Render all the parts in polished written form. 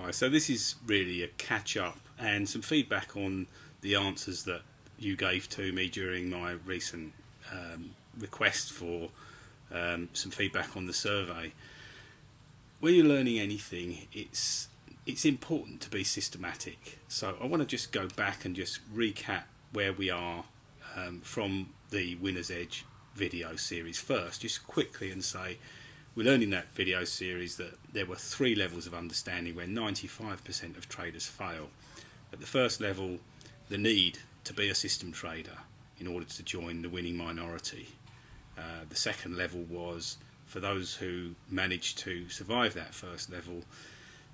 Hi, so this is really a catch up and some feedback on the answers that you gave to me during my recent request for some feedback on the survey. When you're learning anything, it's important to be systematic. So I want to just go back and just recap where we are from the Winner's Edge video series first, just quickly, and say we learned in that video series that there were 3 levels of understanding where 95% of traders fail. At the first level, the need to be a system trader in order to join the winning minority. The second level was, for those who managed to survive that first level,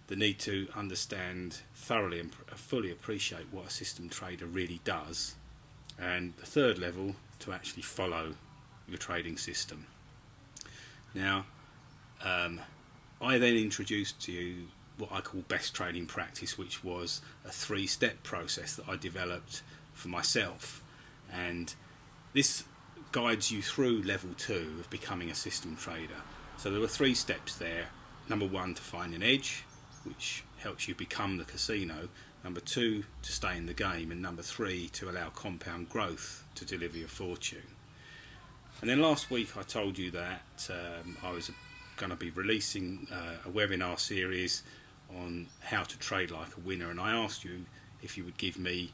the need to understand thoroughly and fully appreciate what a system trader really does. And the third level, to actually follow your trading system. Now, I then introduced to you what I call best trading practice, which was a 3-step process that I developed for myself, and this guides you through level 2 of becoming a system trader. So there were 3 steps there. Number 1, to find an edge, which helps you become the casino. Number 2, to stay in the game, and number 3, to allow compound growth to deliver your fortune. And then last week I told you that I was going to be releasing a webinar series on how to trade like a winner, and I asked you if you would give me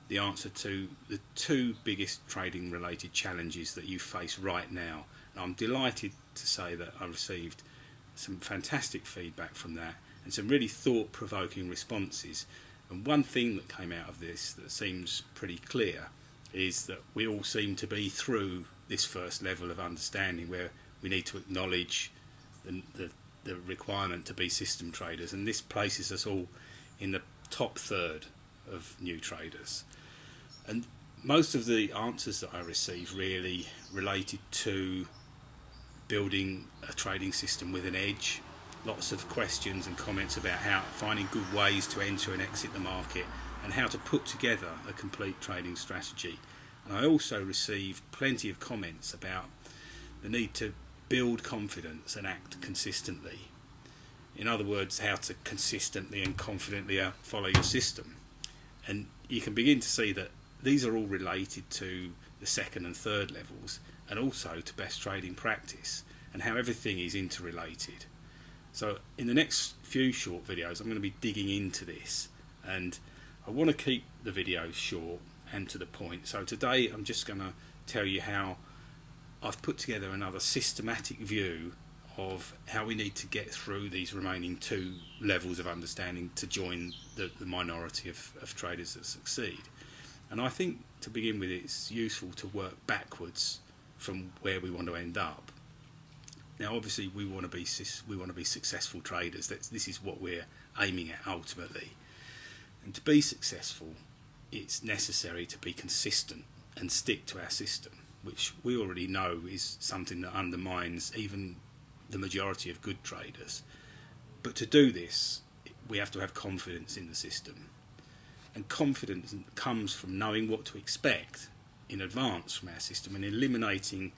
the answer to the 2 biggest trading related challenges that you face right now. And I'm delighted to say that I received some fantastic feedback from that and some really thought-provoking responses. And one thing that came out of this that seems pretty clear is that we all seem to be through this first level of understanding where we need to acknowledge the requirement to be system traders, and this places us all in the top third of new traders. And most of the answers that I received really related to building a trading system with an edge. Lots of questions and comments about how finding good ways to enter and exit the market and how to put together a complete trading strategy. And I also received plenty of comments about the need to build confidence and act consistently. In other words, how to consistently and confidently follow your system. And you can begin to see that these are all related to the second and third levels, and also to best trading practice and how everything is interrelated. So in the next few short videos I'm going to be digging into this, and I want to keep the videos short and to the point. So today I'm just going to tell you how I've put together another systematic view of how we need to get through these remaining 2 levels of understanding to join the minority of traders that succeed. And I think to begin with, it's useful to work backwards from where we want to end up. Now, obviously, we want to be successful traders. This is what we're aiming at ultimately. And to be successful, it's necessary to be consistent and stick to our system, which we already know is something that undermines even the majority of good traders. But to do this, we have to have confidence in the system. And confidence comes from knowing what to expect in advance from our system and eliminating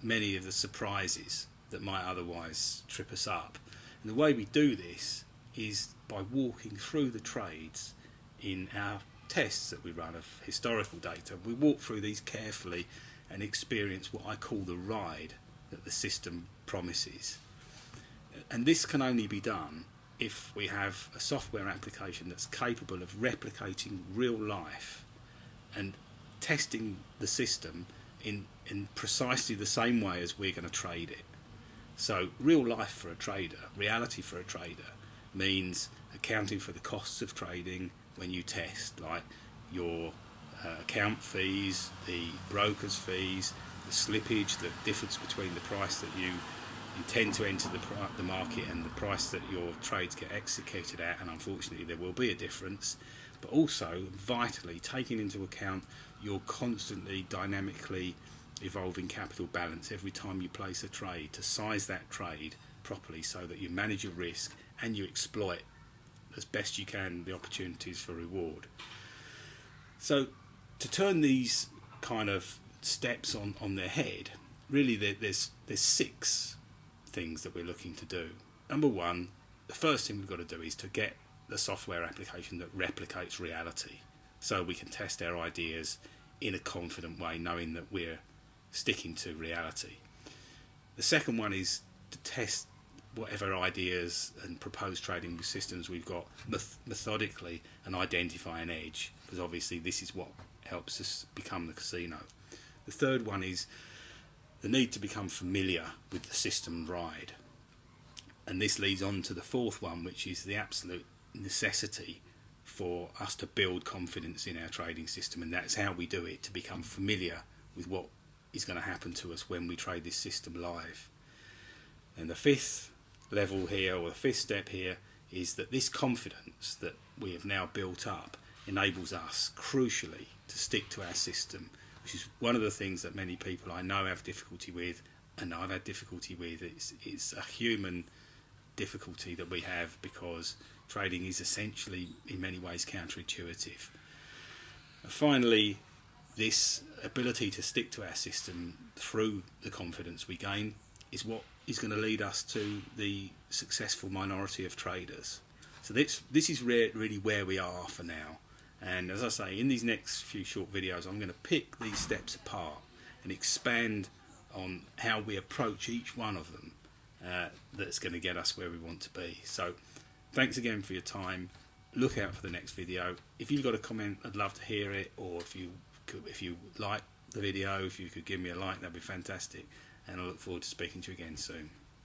many of the surprises that might otherwise trip us up. And the way we do this is by walking through the trades in our tests that we run of historical data. We walk through these carefully and experience what I call the ride that the system promises. And this can only be done if we have a software application that's capable of replicating real life and testing the system in precisely the same way as we're going to trade it. So real life for a trader, reality for a trader, means accounting for the costs of trading when you test, like your account fees, the broker's fees, the slippage, the difference between the price that you intend to enter the market and the price that your trades get executed at, and unfortunately there will be a difference, but also vitally taking into account your constantly dynamically evolving capital balance every time you place a trade, to size that trade properly so that you manage your risk and you exploit as best you can the opportunities for reward. So to turn these kind of steps on their head, really there's 6 things that we're looking to do. Number 1, the first thing we've got to do is to get the software application that replicates reality, so we can test our ideas in a confident way, knowing that we're sticking to reality. The second one is to test whatever ideas and proposed trading systems we've got methodically and identify an edge, because obviously this is what helps us become the casino. The third one is the need to become familiar with the system ride. And this leads on to the fourth one, which is the absolute necessity for us to build confidence in our trading system, and that's how we do it, to become familiar with what is going to happen to us when we trade this system live. And the fifth level here, or the fifth step here, is that this confidence that we have now built up enables us, crucially, to stick to our system, which is one of the things that many people I know have difficulty with, and I've had difficulty with. It's a human difficulty that we have, because trading is essentially in many ways counterintuitive. And finally, this ability to stick to our system through the confidence we gain is what is going to lead us to the successful minority of traders. So this is really where we are for now. And as I say, in these next few short videos, I'm going to pick these steps apart and expand on how we approach each one of them, that's going to get us where we want to be. So thanks again for your time. Look out for the next video. If you've got a comment, I'd love to hear it, or if you like the video, if you could give me a like, that'd be fantastic. And I look forward to speaking to you again soon.